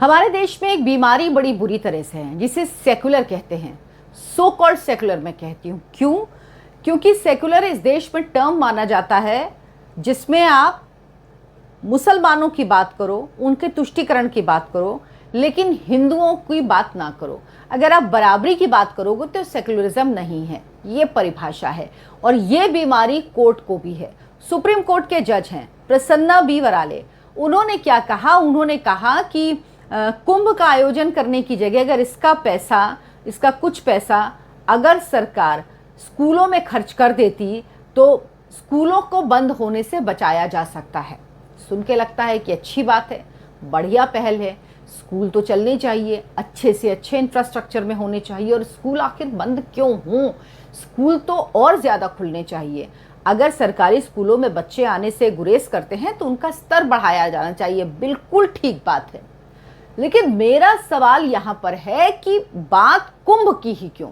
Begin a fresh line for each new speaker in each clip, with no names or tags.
हमारे देश में एक बीमारी बड़ी बुरी तरह से है जिसे सेकुलर कहते हैं। सो कॉल्ड सेकुलर मैं कहती हूँ। क्यों? क्योंकि सेकुलर इस देश में टर्म माना जाता है जिसमें आप मुसलमानों की बात करो, उनके तुष्टीकरण की बात करो, लेकिन हिंदुओं की बात ना करो। अगर आप बराबरी की बात करोगे तो सेकुलरिज्म नहीं है, ये परिभाषा है। और ये बीमारी कोर्ट को भी है। सुप्रीम कोर्ट के जज हैं प्रसन्ना बी वराले। उन्होंने क्या कहा? उन्होंने कहा कि कुंभ का आयोजन करने की जगह अगर इसका कुछ पैसा अगर सरकार स्कूलों में खर्च कर देती तो स्कूलों को बंद होने से बचाया जा सकता है। सुन के लगता है कि अच्छी बात है, बढ़िया पहल है। स्कूल तो चलने चाहिए, अच्छे से अच्छे इंफ्रास्ट्रक्चर में होने चाहिए। और स्कूल आखिर बंद क्यों हों? स्कूल तो और ज़्यादा खुलने चाहिए। अगर सरकारी स्कूलों में बच्चे आने से गुरेज करते हैं तो उनका स्तर बढ़ाया जाना चाहिए। बिल्कुल ठीक बात है। लेकिन मेरा सवाल यहाँ पर है कि बात कुंभ की ही क्यों?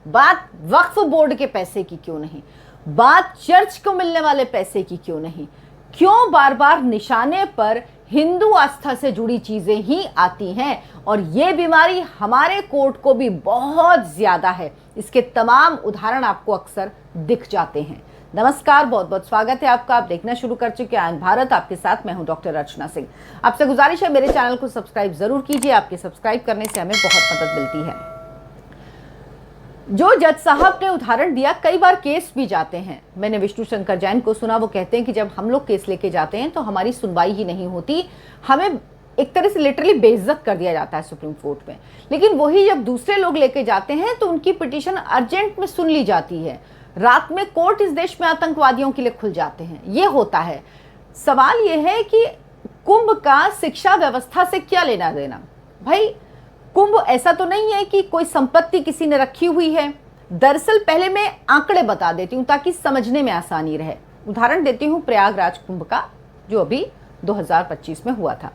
बात वक्फ बोर्ड के पैसे की क्यों नहीं? बात चर्च को मिलने वाले पैसे की क्यों नहीं? क्यों बार बार निशाने पर हिंदू आस्था से जुड़ी चीजें ही आती हैं? और ये बीमारी हमारे कोर्ट को भी बहुत ज्यादा है। इसके तमाम उदाहरण आपको अक्सर दिख जाते हैं। नमस्कार, बहुत बहुत स्वागत है आपका। आप देखना शुरू कर चुके हैं आनंद भारत। आपके साथ मैं हूं डॉक्टर अर्चना सिंह। आपसे गुजारिश है मेरे चैनल को सब्सक्राइब जरूर कीजिए। आपके सब्सक्राइब करने से हमें बहुत मदद मिलती है। जो जज साहब ने उदाहरण दिया, कई बार केस भी जाते हैं। मैंने विष्णु शंकर जैन को सुना, वो कहते हैं कि जब हम लोग केस लेके जाते हैं तो हमारी सुनवाई ही नहीं होती, हमें एक तरह से लिटरली बेइज्जत कर दिया जाता है सुप्रीम कोर्ट में। लेकिन वही जब दूसरे लोग लेके जाते हैं तो उनकी पिटीशन अर्जेंट में सुन ली जाती है। रात में कोर्ट इस देश में आतंकवादियों के लिए खुल जाते हैं। ये होता है। सवाल ये है कि कुंभ का शिक्षा व्यवस्था से क्या लेना देना? भाई, कुंभ ऐसा तो नहीं है कि कोई संपत्ति किसी ने रखी हुई है। दरअसल पहले मैं आंकड़े बता देती हूँ ताकि समझने में आसानी रहे। उदाहरण देती हूँ प्रयागराज कुंभ का, जो अभी 2025 में हुआ था।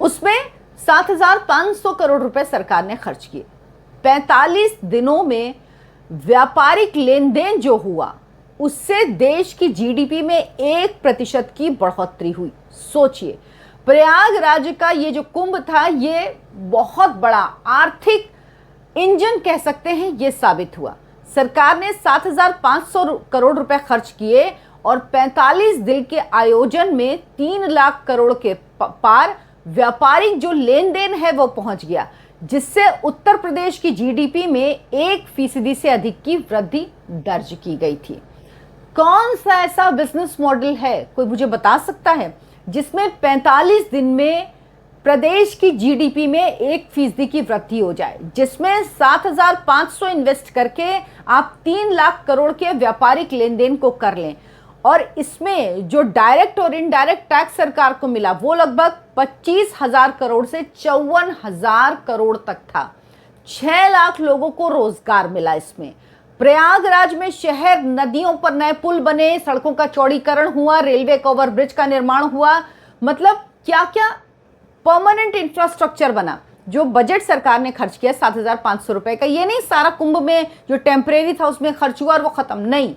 उसमें 7,500 करोड़ रुपए सरकार ने खर्च किए। 45 दिनों में व्यापारिक लेन देन जो हुआ उससे देश की जीडीपी में 1% की बढ़ोतरी हुई। सोचिए, प्रयागराज का ये जो कुंभ था ये बहुत बड़ा आर्थिक इंजन कह सकते हैं, ये साबित हुआ। सरकार ने 7,500 करोड़ रुपए खर्च किए और 45 दिन के आयोजन में 3 लाख करोड़ के पार व्यापारिक जो लेन देन है वो पहुंच गया, जिससे उत्तर प्रदेश की जीडीपी में 1% से अधिक की वृद्धि दर्ज की गई थी। कौन सा ऐसा बिजनेस मॉडल है, कोई मुझे बता सकता है, जिसमें 45 दिन में प्रदेश की जीडीपी में 1% की वृद्धि हो जाए, जिसमें 7,500 इन्वेस्ट करके आप 3 लाख करोड़ के व्यापारिक लेन देन को कर लें, और इसमें जो डायरेक्ट और इनडायरेक्ट टैक्स सरकार को मिला वो लगभग 25,000 करोड़ से 54,000 करोड़ तक था। 6 लाख लोगों को रोजगार मिला इसमें। प्रयागराज में शहर, नदियों पर नए पुल बने, सड़कों का चौड़ीकरण हुआ, रेलवे का ओवरब्रिज का निर्माण हुआ। मतलब क्या क्या परमानेंट इंफ्रास्ट्रक्चर बना। जो बजट सरकार ने खर्च किया 7,500 रुपए का, ये नहीं सारा कुंभ में जो टेम्परेरी था उसमें खर्च हुआ और वो खत्म नहीं।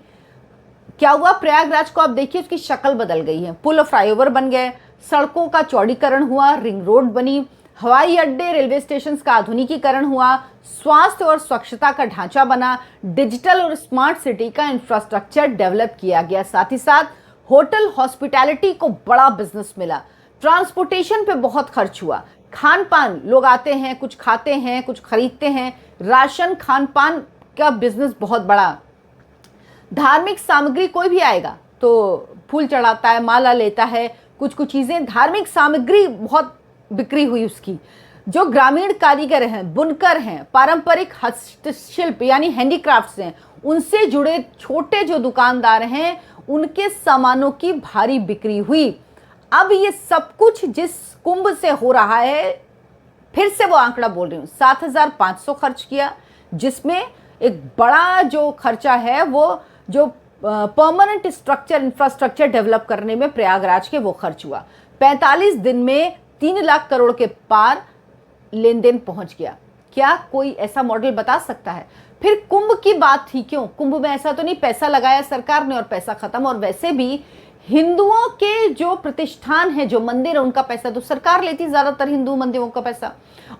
क्या हुआ? प्रयागराज को आप देखिए, उसकी शक्ल बदल गई है। पुल और फ्लाईओवर बन गए, सड़कों का चौड़ीकरण हुआ, रिंग रोड बनी, हवाई अड्डे, रेलवे स्टेशन का आधुनिकीकरण हुआ, स्वास्थ्य और स्वच्छता का ढांचा बना, डिजिटल और स्मार्ट सिटी का इंफ्रास्ट्रक्चर डेवलप किया गया। साथ ही साथ होटल, हॉस्पिटैलिटी को बड़ा बिजनेस मिला। ट्रांसपोर्टेशन पे बहुत खर्च हुआ। खान पान, लोग आते हैं, कुछ खाते हैं, कुछ खरीदते हैं। राशन, खान पान का बिजनेस बहुत बड़ा। धार्मिक सामग्री, कोई भी आएगा तो फूल चढ़ाता है, माला लेता है, कुछ कुछ चीजें, धार्मिक सामग्री बहुत बिक्री हुई उसकी। जो ग्रामीण कारीगर हैं, बुनकर हैं, पारंपरिक हस्तशिल्प यानी हैंडीक्राफ्ट्स हैं, उनसे जुड़े छोटे जो दुकानदार हैं, उनके सामानों की भारी बिक्री हुई। अब ये सब कुछ जिस कुंभ से हो रहा है, फिर से वो आंकड़ा बोल रही हूँ, 7,500 खर्च किया, जिसमें एक बड़ा जो खर्चा है वो जो परमानेंट स्ट्रक्चर, इंफ्रास्ट्रक्चर डेवलप करने में प्रयागराज के वो खर्च हुआ। 45 दिन में 3 लाख करोड़ के पार लेन देन पहुंच गया। क्या कोई ऐसा मॉडल बता सकता है? फिर कुंभ की बात ही क्यों? कुंभ में ऐसा तो नहीं पैसा लगाया सरकार ने और पैसा खत्म। और वैसे भी हिंदुओं के जो प्रतिष्ठान है, जो मंदिर है, उनका पैसा तो सरकार लेती, ज्यादातर हिंदू मंदिरों का पैसा।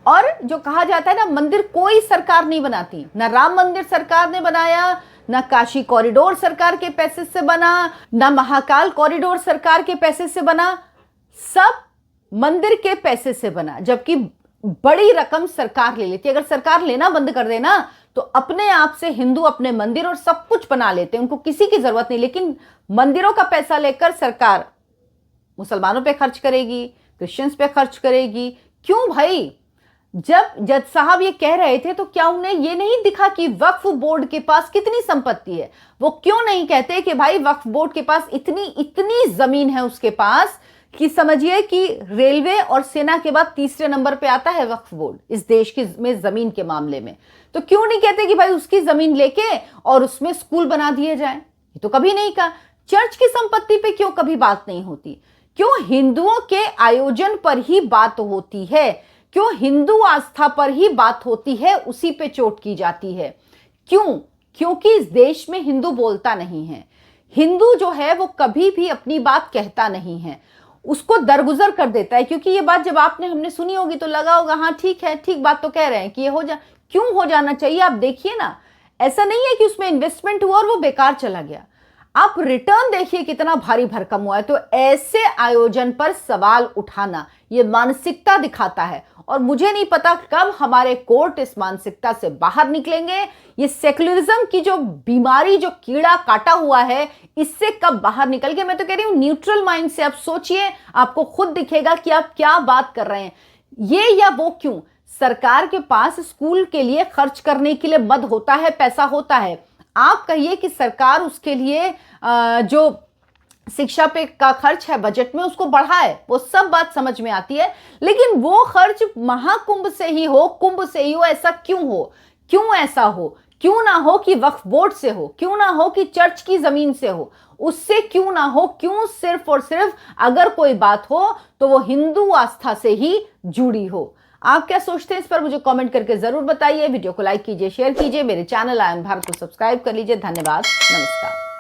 और जो कहा जाता है ना, मंदिर कोई सरकार नहीं बनाती, ना राम मंदिर सरकार ने बनाया, ना काशी कॉरिडोर सरकार के पैसे से बना, ना महाकाल कॉरिडोर सरकार के पैसे से बना, सब मंदिर के पैसे से बना। जबकि बड़ी रकम सरकार ले लेती है। अगर सरकार लेना बंद कर देना तो अपने आप से हिंदू अपने मंदिर और सब कुछ बना लेते हैं, उनको किसी की जरूरत नहीं। लेकिन मंदिरों का पैसा लेकर सरकार मुसलमानों पे खर्च करेगी, क्रिश्चियंस पे खर्च करेगी। क्यों भाई? जब जज साहब ये कह रहे थे तो क्या उन्हें ये नहीं दिखा कि वक्फ बोर्ड के पास कितनी संपत्ति है? वो क्यों नहीं कहते कि भाई वक्फ बोर्ड के पास इतनी इतनी जमीन है उसके पास कि समझिए कि रेलवे और सेना के बाद तीसरे नंबर पे आता है वक्फ बोर्ड इस देश की में जमीन के मामले में। तो क्यों नहीं कहते कि भाई उसकी जमीन लेके और उसमें स्कूल बना दिए जाए? ये तो कभी नहीं कहा। चर्च की संपत्ति पे क्यों कभी बात नहीं होती? क्यों हिंदुओं के आयोजन पर ही बात होती है? क्यों हिंदू आस्था पर ही बात होती है, उसी पे चोट की जाती है? क्यों? क्योंकि इस देश में हिंदू बोलता नहीं है। हिंदू जो है वो कभी भी अपनी बात कहता नहीं है, उसको दरगुजर कर देता है। क्योंकि ये बात जब हमने सुनी होगी तो लगा होगा हाँ ठीक है, ठीक बात तो कह रहे हैं कि ये क्यों हो जाना चाहिए? आप देखिए ना, ऐसा नहीं है कि उसमें इन्वेस्टमेंट हुआ और वो बेकार चला गया। आप रिटर्न देखिए कितना भारी भरकम हुआ है। तो ऐसे आयोजन पर सवाल उठाना ये मानसिकता दिखाता है। और मुझे नहीं पता कब हमारे कोर्ट इस मानसिकता से बाहर निकलेंगे। ये सेक्युलरिज्म की जो बीमारी, जो कीड़ा काटा हुआ है, इससे कब बाहर निकल के, मैं तो कह रही हूं न्यूट्रल माइंड से आप सोचिए, आपको खुद दिखेगा कि आप क्या बात कर रहे हैं। ये या वो क्यों? सरकार के पास स्कूल के लिए खर्च करने के लिए मद होता है, पैसा होता है। आप कहिए कि सरकार उसके लिए जो शिक्षा पे का खर्च है बजट में उसको बढ़ाए, वो सब बात समझ में आती है। लेकिन वो खर्च महाकुंभ से ही हो, कुंभ से ही हो, ऐसा क्यों हो? क्यों ऐसा हो? क्यों ना हो कि वक्फ बोर्ड से हो? क्यों ना हो कि चर्च की जमीन से हो? उससे क्यों ना हो? क्यों सिर्फ और सिर्फ अगर कोई बात हो तो वो हिंदू आस्था से ही जुड़ी हो? आप क्या सोचते हैं इस पर मुझे कमेंट करके जरूर बताइए। वीडियो को लाइक कीजिए, शेयर कीजिए, मेरे चैनल आई एम भारत को सब्सक्राइब कर लीजिए। धन्यवाद, नमस्कार।